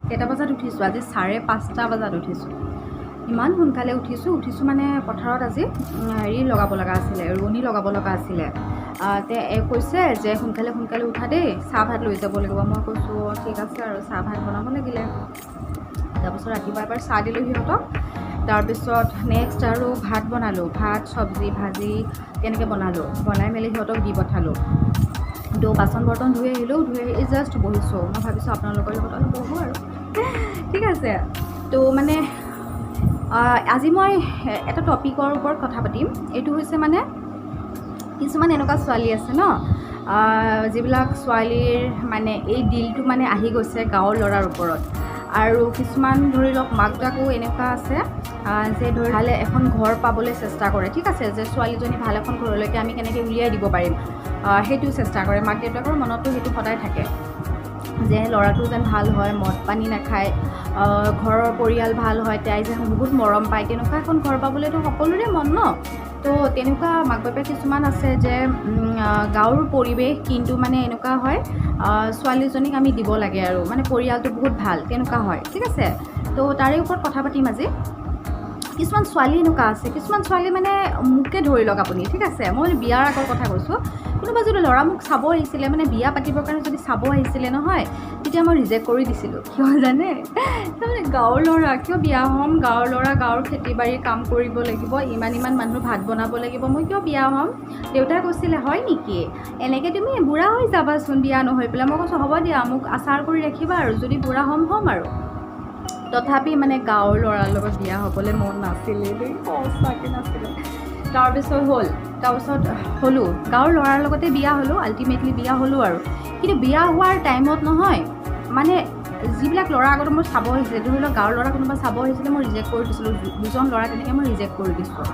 কেইটা বজাত উঠিছোঁ আজি 5:30 বজাত উঠিছোঁ ইমান সোনকালে উঠিছোঁ মানে পথাৰত আজি হেৰি লগাব লগা আছিলে ৰোৱনী লগাব লগা আছিলে তে কৈছে যে সোনকালে উঠা দেই চাহ ভাত লৈ যাব লাগিব মই কৈছোঁ ঠিক আছে আৰু চাহ ভাত বনাব লাগিলে তাৰপিছত ৰাতিপুৱা এবাৰ চাহ দিলোঁ সিহঁতক তাৰপিছত নেক্সট আৰু ভাত বনালোঁ ভাত চব্জি ভাজি তেনেকৈ বনাই মেলি সিহঁতক দি পঠালোঁ বাচন বৰ্তন ধুই আহিলোঁ এই জাষ্ট বহিছোঁ মই ভাবিছোঁ আপোনালোকৰ লগত অলপ বহোঁ আৰু ঠিক আছে তো মানে আজি মই এটা টপিকৰ ওপৰত কথা পাতিম এইটো হৈছে মানে কিছুমান এনেকুৱা ছোৱালী আছে ন যিবিলাক ছোৱালীৰ মানে এই দিলটো মানে আহি গৈছে গাঁৱৰ ল'ৰাৰ ওপৰত আৰু কিছুমান ধৰি লওক মাক দেউতাকো এনেকুৱা আছে যে ধৰি ভালে এখন ঘৰ পাবলৈ চেষ্টা কৰে ঠিক আছে যে ছোৱালীজনী ভাল এখন ঘৰলৈকে আমি কেনেকৈ উলিয়াই দিব পাৰিম সেইটো চেষ্টা কৰে মাক দেউতাকৰ মনতো সেইটো সদায় থাকে যে ল'ৰাটো যেন ভাল হয় মদ পানী নাখায় ঘৰৰ পৰিয়াল ভাল হয় তাই যেন বহুত মৰম পায় তেনেকুৱা এখন ঘৰ পাবলৈতো সকলোৰে মন ন তো তেনেকুৱা মাক বাপেক কিছুমান আছে যে গাঁৱৰ পৰিৱেশ কিন্তু মানে এনেকুৱা হয় ছোৱালীজনীক আমি দিব লাগে আৰু মানে পৰিয়ালটো বহুত ভাল তেনেকুৱা হয় ঠিক আছে তো তাৰে ওপৰত কথা পাতিম আজি কিছুমান ছোৱালী এনেকুৱা আছে কিছুমান ছোৱালী মানে মোকে ধৰি লওক আপুনি ঠিক আছে মই বিয়াৰ আগৰ কথা কৈছোঁ কোনোবা যদি ল'ৰা মোক চাব আহিছিলে মানে বিয়া পাতিবৰ কাৰণে যদি চাব আহিছিলে নহয় তেতিয়া মই ৰিজেক্ট কৰি দিছিলোঁ কিয় জানে তাৰমানে গাঁৱৰ ল'ৰা কিয় বিয়া হ'ম গাঁৱৰ ল'ৰা গাঁৱৰ খেতি বাৰীৰ কাম কৰিব লাগিব ইমান মানুহ ভাত বনাব লাগিব মই কিয় বিয়া হ'ম দেউতাই কৈছিলে হয় নেকি এনেকৈ তুমি বুঢ়া হৈ যাবাচোন বিয়া নহৈ পেলাই মই কৈছোঁ হ'ব দিয়া মোক আচাৰ কৰি ৰাখিবা আৰু যদি বুঢ়া হ'ম আৰু তথাপি মানে গাঁৱৰ ল'ৰাৰ লগত বিয়া হ'বলৈ মন নাছিলে দেই সঁচাকৈ নাছিলে তাৰপিছত হ'লোঁ গাঁৱৰ ল'ৰাৰ লগতে বিয়া হ'লোঁ আল্টিমেটলি বিয়া হ'লোঁ আৰু কিন্তু বিয়া হোৱাৰ টাইমত নহয় মানে যিবিলাক ল'ৰা আগতে মই চাব আহিছিলে ধৰি লওক গাঁৱৰ ল'ৰা কোনোবা চাব আহিছিলে মই ৰিজেক্ট কৰি দিছিলোঁ দুজন ল'ৰা তেনেকৈ মই ৰিজেক্ট কৰি দিছোঁ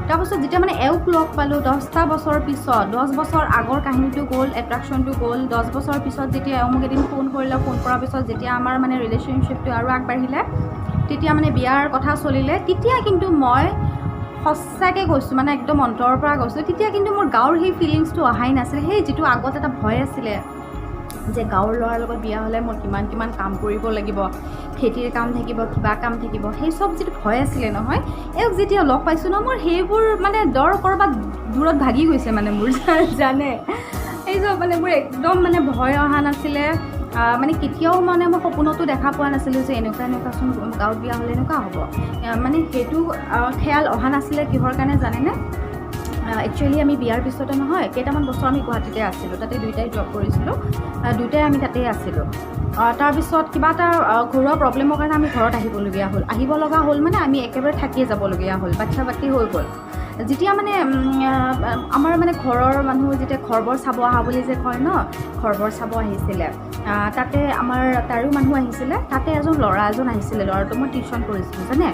তাৰপাছত যেতিয়া মানে এওঁক লগ পালোঁ 10টা বছৰ পিছত 10 বছৰ আগৰ কাহিনীটো গ'ল এট্ৰেকশ্যনটো গ'ল 10 বছৰ পিছত যেতিয়া এওঁ মোক এদিন ফোন কৰিলে ফোন কৰাৰ পিছত যেতিয়া আমাৰ মানে ৰিলেশ্যনশ্বিপটো আৰু আগবাঢ়িলে তেতিয়া মানে বিয়াৰ কথা চলিলে তেতিয়া কিন্তু মই সঁচাকৈ কৈছোঁ মানে একদম অন্তৰৰ পৰা কৈছোঁ তেতিয়া কিন্তু মোৰ গাঁৱৰ সেই ফিলিংছটো অহাই নাছিলে সেই যিটো আগত এটা ভয় আছিলে যে গাঁৱৰ ল'ৰাৰ লগত বিয়া হ'লে মই কিমান কাম কৰিব লাগিব খেতিৰ কাম থাকিব কিবা কাম থাকিব সেই চব যিটো ভয় আছিলে নহয় এওঁক যেতিয়া লগ পাইছোঁ ন মোৰ সেইবোৰ মানে দৰ ক'ৰবাত দূৰত ভাগি গৈছে মানে মোৰ জানে এই চব মানে মোৰ একদম মানে ভয় অহা নাছিলে মানে কেতিয়াও মানে মই সপোনতো দেখা পোৱা নাছিলোঁ যে এনেকুৱাচোন গাঁৱত বিয়া হ'লে এনেকুৱা হ'ব মানে সেইটো খেয়াল অহা নাছিলে কিহৰ কাৰণে জানেনে একচুৱেলি আমি বিয়াৰ পিছতে নহয় কেইটামান বছৰ আমি গুৱাহাটীতে আছিলোঁ তাতে দুয়োটাই জব কৰিছিলোঁ দুয়োটাই আমি তাতেই আছিলোঁ তাৰপিছত কিবা এটা ঘৰুৱা প্ৰব্লেমৰ কাৰণে আমি ঘৰত আহিব লগা হ'ল মানে আমি একেবাৰে থাকিয়ে যাবলগীয়া হ'ল বাচ্ছা পাতি হৈ গ'ল যেতিয়া মানে আমাৰ মানে ঘৰৰ মানুহ যেতিয়া ঘৰবোৰ চাব অহা বুলি যে কয় ন ঘৰবোৰ চাব আহিছিলে তাতে আমাৰ তাৰো মানুহ আহিছিলে তাতে ল'ৰা এজন আহিছিলে ল'ৰাটো মই টিউশ্যন কৰিছিলোঁ জানে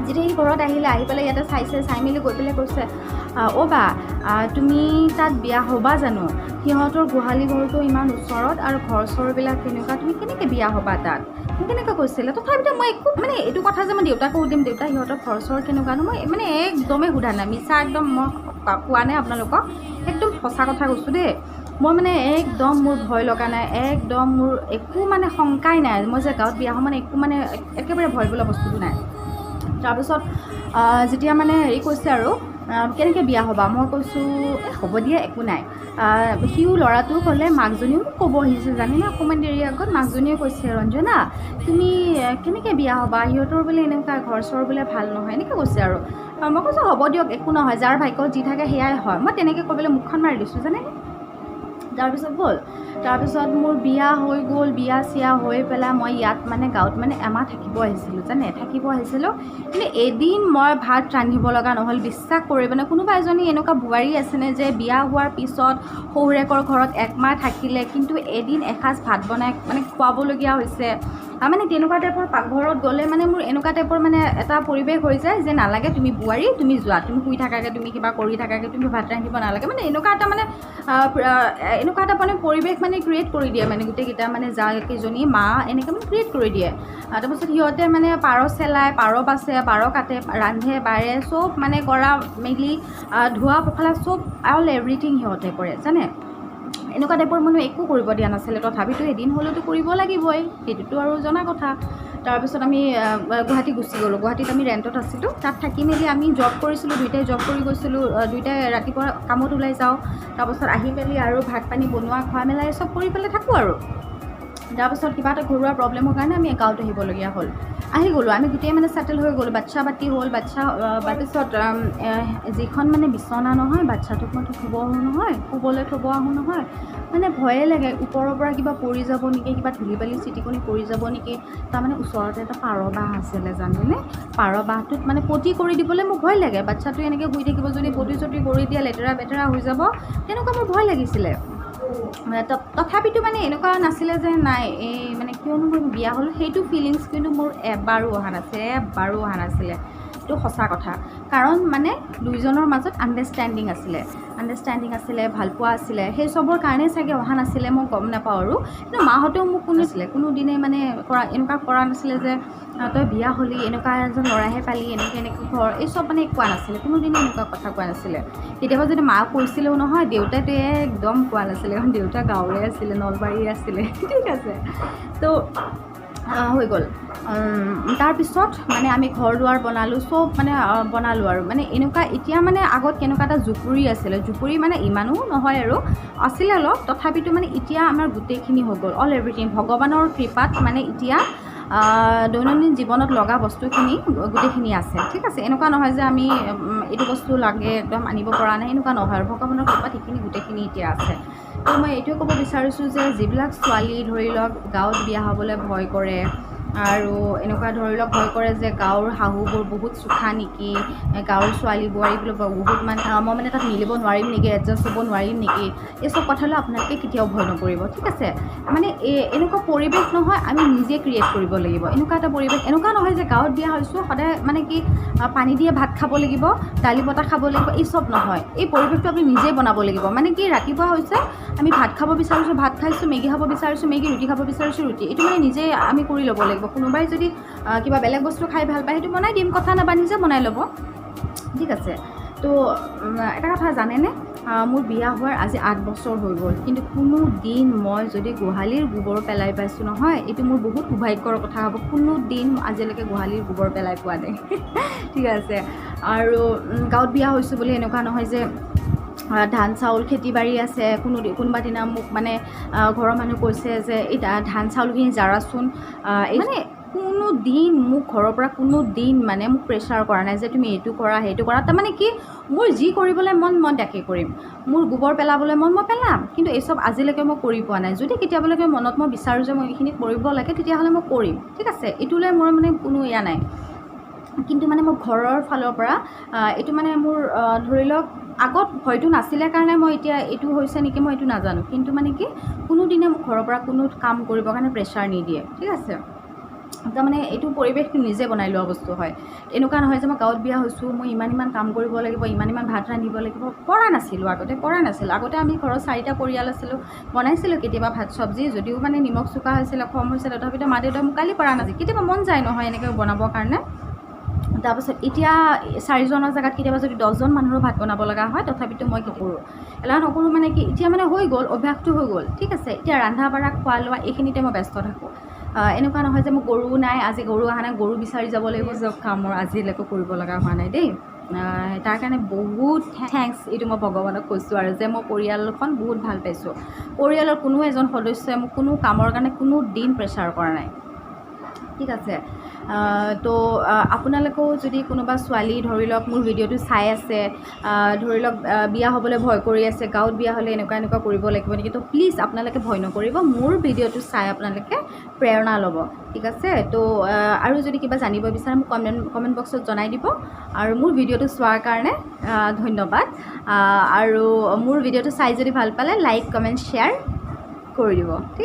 যেতিয়া সি ঘৰত আহিলে আহি পেলাই ইয়াতে চাই মেলি গৈ পেলাই কৈছে অ' বা তুমি তাত বিয়া হ'বা জানো সিহঁতৰ গোহালি ঘৰটো ইমান ওচৰত আৰু ঘৰ চৰবিলাক তেনেকুৱা তুমি কেনেকৈ বিয়া হ'বা তাত কেনেকৈ কৈছিলে তথাপিতো মই একো মানে এইটো কথা যে মই দেউতাকো সুধিম দেউতা সিহঁতৰ ঘৰ চৰ কেনেকুৱানো মই মানে একদমেই সোধা নাই মিছা একদম মই কোৱা নাই আপোনালোকক একদম সঁচা কথা কৈছোঁ দেই মই মানে একদম মোৰ ভয় লগা নাই একদম মোৰ একো মানে শংকাই নাই মই যে গাঁৱত বিয়া হ'ম মানে একো মানে একেবাৰে ভয় বোলা বস্তুটো নাই তাৰপিছত যেতিয়া মানে হেৰি কৈছে আৰু কেনেকৈ বিয়া হ'বা মই কৈছোঁ হ'ব দিয়া একো নাই সিও ল'ৰাটোও ক'লে মাকজনীও ক'ব আহিছে জানেনে অকণমান দেৰি আগত মাকজনীয়ে কৈছে ৰঞ্জনা তুমি কেনেকৈ বিয়া হ'বা সিহঁতৰ বোলে এনেকুৱা ঘৰ চৰ বোলে ভাল নহয় এনেকৈ কৈছে আৰু মই কৈছোঁ হ'ব দিয়ক একো নহয় যাৰ ভাগ্যত যি থাকে সেয়াই হয় মই তেনেকৈ কৈ পেলাই মুখখন মাৰি দিছোঁ জানে তাৰপিছত মোৰ বিয়া হৈ গ'ল বিয়া চিয়া হৈ পেলাই মই ইয়াত মানে গাঁৱত মানে এমাহ থাকিব আহিছিলোঁ কিন্তু এদিন মই ভাত ৰান্ধিব লগা নহ'ল বিশ্বাস কৰি মানে কোনোবা এজনী এনেকুৱা বোৱাৰী আছেনে যে বিয়া হোৱাৰ পিছত শহুৰেকৰ ঘৰত একমাহ থাকিলে কিন্তু এদিন এসাঁজ ভাত বনাই মানে খুৱাবলগীয়া হৈছে মানে তেনেকুৱা টাইপৰ পাকঘৰত গ'লে মানে মোৰ এনেকুৱা টাইপৰ মানে এটা পৰিৱেশ হৈ যায় যে নালাগে তুমি বোৱাৰী তুমি যোৱা তুমি শুই থাকাকৈ তুমি কিবা কৰি থাকাকৈ তুমি ভাত ৰান্ধিব নালাগে মানে এনেকুৱা এটা মানে পৰিৱেশ মানে ক্ৰিয়েট কৰি দিয়ে মানে গোটেইকেইটা মানে কেইজনী মা এনেকৈ মানে ক্ৰিয়েট কৰি দিয়ে তাৰপিছত সিহঁতে মানে পাৰ চেলায় পাৰ বাচে পাৰ কাটে ৰান্ধে বাঢ়ে চব মানে কৰা মেলি ধোৱা পখলা চব অল এভৰিথিং সিহঁতে কৰে জানে এনেকুৱা টাইপৰ মানুহ একো কৰিব দিয়া নাছিলে, তথাপিতো এদিন হ'লেতো কৰিব লাগিবই, সেইটোতো আৰু জনা কথা। তাৰপিছত আমি গুৱাহাটী গুচি গ'লোঁ। গুৱাহাটীত আমি ৰেণ্টত আছিলোঁ, তাত থাকি মেলি আমি জব কৰিছিলোঁ, দুয়োটাই জব কৰি গৈছিলোঁ, দুয়োটাই ৰাতিপুৱা কামত ওলাই যাওঁ, তাৰপাছত আহি মেলি আৰু ভাত পানী বনোৱা খোৱা মেলা চব কৰি পেলাই থাকোঁ আৰু। তাৰপাছত কিবা এটা ঘৰুৱা প্ৰব্লেমৰ কাৰণে আমি গাঁৱত আহিবলগীয়া হ'ল। আহি গ'লোঁ, আমি গোটেই মানে ছেটেল হৈ গ'লোঁ, বাচ্ছা পাতি হ'ল, তাৰপিছত যিখন মানে বিচনা নহয়, বাচ্ছাটোক মই থ'ব আহোঁ নহয়, শুবলৈ থ'ব আহোঁ নহয়, মানে ভয়ে লাগে ওপৰৰ পৰা কিবা পৰি যাব নেকি, কিবা ধূলি বালি চিটিকনি পৰি যাব নেকি। তাৰমানে ওচৰতে এটা পাৰ বাঁহ আছিলে জানেনে, পাৰ বাঁহটোত মানে পটি কৰি দিবলৈ মোৰ ভয় লাগে। বাচ্ছাটোৱে এনেকৈ শুই থাকিব, যদি পটি চটি কৰি দিয়ে লেতেৰা বেতেৰা হৈ যাব, তেনেকুৱা মোৰ ভয় লাগিছিলে। তথাপিতো মানে এনেকুৱা নাছিলে যে নাই এই মানে কিয়নো মই বিয়া হ'লোঁ, সেইটো ফিলিংছ কিন্তু মোৰ এবাৰো অহা নাছিলে, এইটো সঁচা কথা। কাৰণ মানে দুইজনৰ মাজত আণ্ডাৰষ্টেণ্ডিং আছিলে, ভালপোৱা আছিলে, সেই চবৰ কাৰণেই চাগে অহা নাছিলে, মই গম নাপাওঁ আৰু। কিন্তু মাহঁতেও মোক কোনো দিনে মানে এনেকুৱা কৰা নাছিলে যে তই বিয়া হ'লি, এনেকুৱা এজন ল'ৰাহে পালি, এনেকৈ ঘৰ, এই চব মানে কোৱা নাছিলে, কোনো দিনে এনেকুৱা কথা কোৱা নাছিলে। কেতিয়াবা যদি মাক কৈছিলেও নহয়, দেউতাইতো একদম কোৱা নাছিলে, কাৰণ দেউতা গাঁৱৰে আছিলে, নলবাৰীৰ আছিলে, ঠিক আছে। তো হৈ গ'ল। তাৰপিছত মানে আমি ঘৰ দুৱাৰ বনালোঁ, চব মানে বনালোঁ আৰু মানে এনেকুৱা। এতিয়া মানে আগত কেনেকুৱা এটা জুপুৰি মানে ইমানো নহয় আৰু আছিলে অলপ, তথাপিতো মানে এতিয়া আমাৰ গোটেইখিনি হৈ গ'ল, অল এভৰিথিং ভগৱানৰ কৃপাত মানে এতিয়া দৈনন্দিন জীৱনত লগা বস্তুখিনি গোটেইখিনি আছে, ঠিক আছে। এনেকুৱা নহয় যে আমি এইটো বস্তু লাগে একদম আনিব পৰা নাই, এনেকুৱা নহয় আৰু ভগৱানৰ কৃপাত সেইখিনি গোটেইখিনি এতিয়া আছে। তো মই এইটোৱে ক'ব বিচাৰিছোঁ যে যিবিলাক ছোৱালী ধৰি লওক গাঁৱত বিয়া হ'বলৈ ভয় কৰে, আৰু এনেকুৱা ধৰি লওক ভয় কৰে যে গাঁৱৰ শাহুবোৰ বহুত চোকা নেকি, গাঁৱৰ ছোৱালী বোৱাৰীবিলাক বহুত মানে মই মানে তাত মিলিব নোৱাৰিম নেকি, এডজাষ্ট হ'ব নোৱাৰিম নেকি, এই চব কথালৈ আপোনালোকে কেতিয়াও ভয় নকৰিব, ঠিক আছে। মানে এনেকুৱা পৰিৱেশ নহয়, আমি নিজে ক্ৰিয়েট কৰিব লাগিব এনেকুৱা এটা পৰিৱেশ। এনেকুৱা নহয় যে গাঁৱত বিয়া হৈছোঁ সদায় মানে কি পানী দিয়ে ভাত খাব লাগিব, দালি বটা খাব লাগিব, এই চব নহয়। এই পৰিৱেশটো আপুনি নিজে বনাব লাগিব। মানে কি ৰাতিপুৱা হৈছে আমি ভাত খাব বিচাৰিছোঁ, ভাত খাইছোঁ, মেগী খাব বিচাৰিছোঁ, মেগী, ৰুটি খাব বিচাৰিছোঁ, ৰুটি, এইটো মানে নিজে আমি কৰি ল'ব লাগিব। কোনোবাই যদি কিবা বেলেগ বস্তু খাই ভাল পায়, সেইটো বনাই দিম, কথা নাবা, নিজে বনাই ল'ব, ঠিক আছে। তো এটা কথা জানেনে, মোৰ বিয়া হোৱাৰ আজি 8 বছৰ হৈ গ'ল, কিন্তু কোনো দিন মই যদি গোহালিৰ গোবৰ পেলাই পাইছোঁ নহয়, এইটো মোৰ বহুত সৌভাগ্যৰ কথা হ'ব। কোনো দিন আজিলৈকে গোহালিৰ গোবৰ পেলাই পোৱা নাই, ঠিক আছে। আৰু গাঁৱত বিয়া হৈছোঁ বুলি এনেকুৱা নহয় যে ধান চাউল খেতি বাৰী আছে। কোনোবা দিনা মোক মানে ঘৰৰ মানুহ কৈছে যে এই ধান চাউলখিনি জাৰাচোন, মানে কোনো দিন মোক ঘৰৰ পৰা কোনো দিন মানে মোক প্ৰেছাৰ কৰা নাই যে তুমি এইটো কৰা সেইটো কৰা। তাৰমানে কি মোৰ যি কৰিবলৈ মন মই তাকে কৰিম, মোৰ গোবৰ পেলাবলৈ মন মই পেলাম, কিন্তু এইচব আজিলৈকে মই কৰি পোৱা নাই। যদি কেতিয়াবালৈকে মনত মই বিচাৰোঁ যে মই এইখিনি কৰিব লাগে, তেতিয়াহ'লে মই কৰিম, ঠিক আছে। এইটোলৈ মোৰ মানে কোনো এয়া নাই। কিন্তু মানে মোৰ ঘৰৰ ফালৰ পৰা এইটো মানে মোৰ ধৰি লওক আগত ভয়টো নাছিলে কাৰণে মই এতিয়া এইটো হৈছে নেকি মই এইটো নাজানো, কিন্তু মানে কি কোনোদিনে মোক ঘৰৰ পৰা কোনো কাম কৰিবৰ কাৰণে প্ৰেছাৰ নিদিয়ে, ঠিক আছে। তাৰমানে এইটো পৰিৱেশটো নিজে বনাই লোৱা বস্তু হয়। এনেকুৱা নহয় যে মই গাঁৱত বিয়া হৈছোঁ, মই ইমান কাম কৰিব লাগিব, ইমান ভাত ৰান্ধিব লাগিব, পৰা নাছিলোঁ আগতে আমি ঘৰত 4টা পৰিয়াল আছিলোঁ, বনাইছিলোঁ কেতিয়াবা ভাত চব্জি, যদিও মানে নিমখ চোকা হৈছিলে, কম হৈছিলে, তথাপিতো মা দেউতাই মোক গালি পৰা নাছিল, কেতিয়াবা মন যায় নহয় এনেকৈ বনাবৰ কাৰণে। তাৰপাছত এতিয়া 4জনৰ জেগাত কেতিয়াবা যদি 10জন মানুহৰো ভাত বনাব লগা হয়, তথাপিতো মই কি কৰোঁ, এলাহ নকৰোঁ। মানে কি এতিয়া মানে হৈ গ'ল, অভ্যাসটো হৈ গ'ল, ঠিক আছে। এতিয়া ৰন্ধা বঢ়া খোৱা লোৱা এইখিনিতে মই ব্যস্ত থাকোঁ। এনেকুৱা নহয় যে মোৰ গৰু নাই, আজি গৰু অহা নাই, গৰু বিচাৰি যাব লাগিব, চব কাম মোৰ আজিলৈকে কৰিব লগা হোৱা নাই দেই। তাৰ কাৰণে বহুত থেংকছ, এইটো মই ভগৱানক কৈছোঁ আৰু যে মই পৰিয়ালখন বহুত ভাল পাইছোঁ। পৰিয়ালৰ কোনো এজন সদস্যই মোক কোনো কামৰ কাৰণে কোনো দিন প্ৰেছাৰ কৰা নাই, ঠিক আছে। তো আপোনালোকেও যদি কোনোবা ছোৱালী ধৰি লওক মোৰ ভিডিঅ'টো চাই আছে, ধৰি লওক বিয়া হ'বলৈ ভয় কৰি আছে, গাঁৱত বিয়া হ'লে এনেকুৱা কৰিব লাগিব নেকি, তো প্লিজ আপোনালোকে ভয় নকৰিব, মোৰ ভিডিঅ'টো চাই আপোনালোকে প্ৰেৰণা ল'ব, ঠিক আছে। তো আৰু যদি কিবা জানিব বিচাৰে মোক কমেণ্ট বক্সত জনাই দিব। আৰু মোৰ ভিডিঅ'টো চোৱাৰ কাৰণে ধন্যবাদ। আৰু মোৰ ভিডিঅ'টো চাই যদি ভাল পালে লাইক কমেণ্ট শ্বেয়াৰ কৰি দিব, ঠিক।